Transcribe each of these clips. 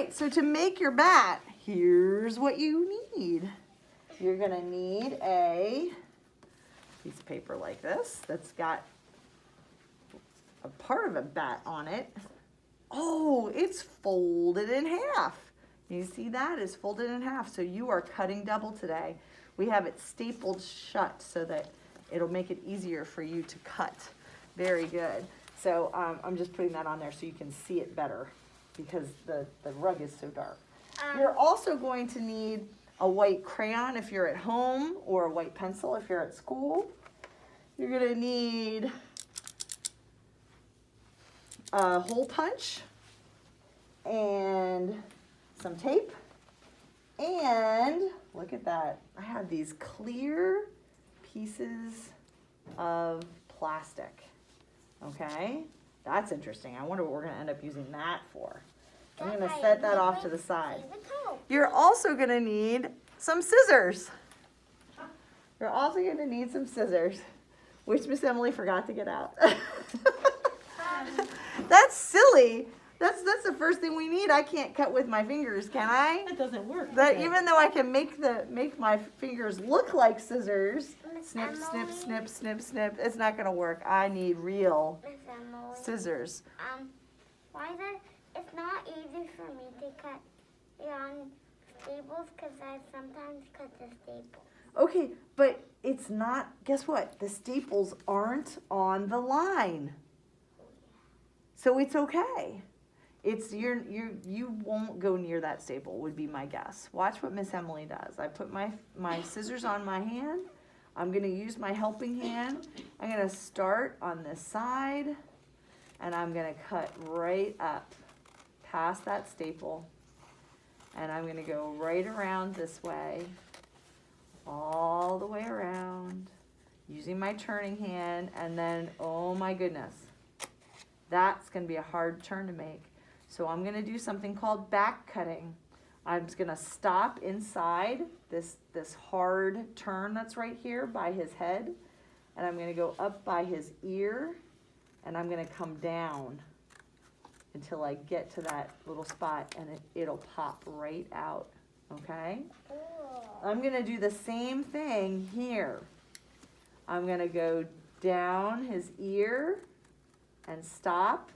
So to make your bat, here's what you need. You're gonna need a piece of paper like this that's got a part of a bat on it. Oh, it's folded in half. You see that? It's folded in half. So you are cutting double today. We have it stapled shut so that it'll make it easier for you to cut. Very good. So I'm just putting that on there so you can see it better because the rug is so dark. You're also going to need a white crayon if you're at home or a white pencil if you're at school. You're going to need a hole punch and some tape. And look at that. I have these clear pieces of plastic. Okay, that's interesting. I wonder what we're going to end up using that for. I'm going to set that off to the side. You're also going to need some scissors. You're also going to need some scissors, which Miss Emily forgot to get out. That's silly. That's the first thing we need. I can't cut with my fingers, can I? That doesn't work. That even though I can make my fingers look like scissors, snip, snip, snip, snip, snip, it's not gonna work. I need real scissors. Why is it? It's not easy for me to cut it on staples because I sometimes cut the staples. Okay, but it's not. Guess what? The staples aren't on the line, so it's okay. It's you won't go near that staple would be my guess. Watch what Miss Emily does. I put my scissors on my hand. I'm gonna use my helping hand. I'm gonna start on this side and I'm gonna cut right up past that staple. And I'm gonna go right around this way, all the way around, using my turning hand, and then, oh my goodness, that's gonna be a hard turn to make. So I'm gonna do something called back cutting. I'm just gonna stop inside this hard turn that's right here by his head, and I'm gonna go up by his ear, and I'm gonna come down until I get to that little spot, and it'll pop right out, okay? I'm gonna do the same thing here. I'm gonna go down his ear and stop.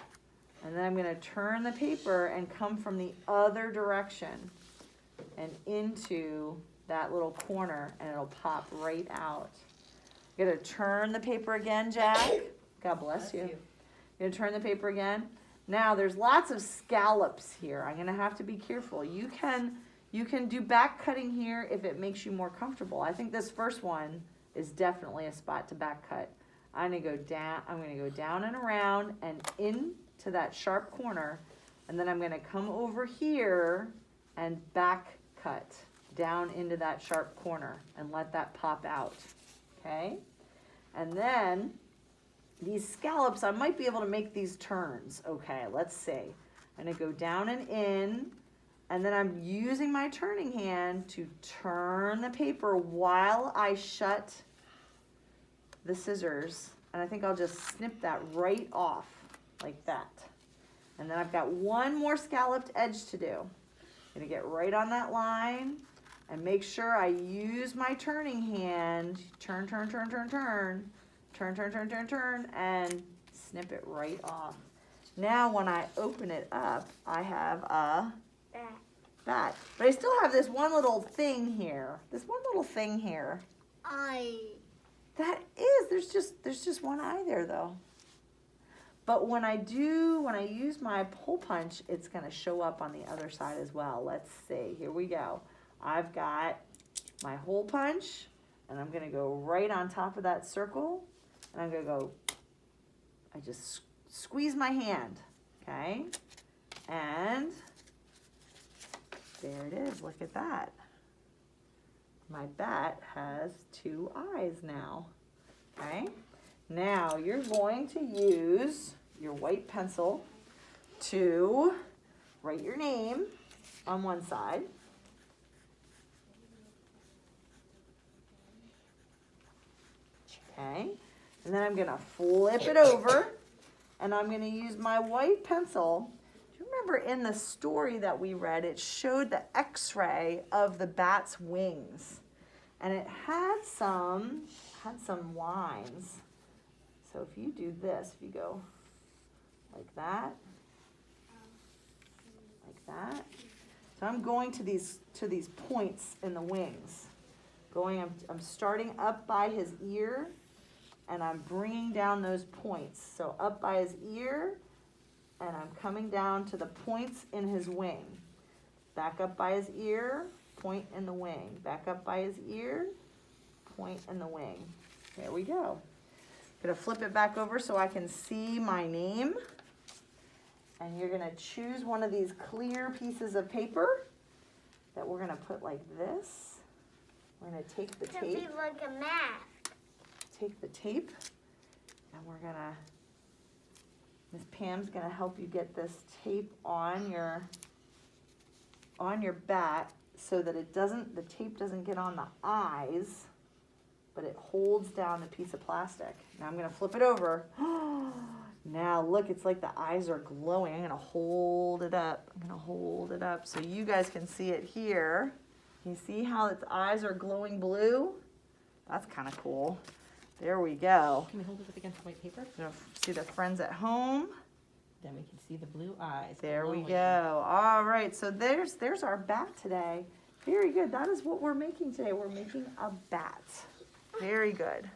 And then I'm going to turn the paper and come from the other direction and into that little corner, and it'll pop right out. I'm going to turn the paper again, Jack. God bless you. I'm going to turn the paper again. Now there's lots of scallops here. I'm going to have to be careful. You can do back cutting here if it makes you more comfortable. I think this first one is definitely a spot to back cut. I'm going to go down. I'm going to go down and around and in to that sharp corner, and then I'm going to come over here and back cut down into that sharp corner and let that pop out, okay? And then these scallops, I might be able to make these turns. Okay, let's see. I'm going to go down and in, and then I'm using my turning hand to turn the paper while I shut the scissors, and I think I'll just snip that right off like that. And then I've got one more scalloped edge to do. I'm gonna get right on that line and make sure I use my turning hand. Turn, turn, turn, turn, turn. Turn, turn, turn, turn, turn, and snip it right off. Now when I open it up, I have a bat. But I still have this one little thing here. That is, there's just one eye there though. But when I use my hole punch, it's gonna show up on the other side as well. Let's see, here we go. I've got my hole punch, and I'm gonna go right on top of that circle, and I'm gonna go, I just squeeze my hand, okay? And there it is, look at that. My bat has two eyes now, okay? Now you're going to use your white pencil to write your name on one side. Okay, and then I'm gonna flip it over, and I'm gonna use my white pencil. Do you remember in the story that we read, it showed the x-ray of the bat's wings. And it had some lines. So if you do this, if you go like that, like that. So I'm going to these points in the wings. I'm starting up by his ear, and I'm bringing down those points. So up by his ear, and I'm coming down to the points in his wing. Back up by his ear, point in the wing. Back up by his ear, point in the wing. There we go. Gonna flip it back over so I can see my name. And you're gonna choose one of these clear pieces of paper that we're gonna put like this. We're gonna take the To tape. be like a mask. Take the tape, and we're gonna, Miss Pam's gonna help you get this tape on your bat so that the tape doesn't get on the eyes, but it holds down the piece of plastic. Now I'm gonna flip it over. Now look, it's like the eyes are glowing. I'm gonna hold it up. So you guys can see it here. You see how its eyes are glowing blue? That's kind of cool. There we go. Can we hold it up against white paper? You know, see the friends at home? Then we can see the blue eyes. There we glowing. go. All right, so there's our bat today. Very good. That is what we're making today. We're making a bat. Very good.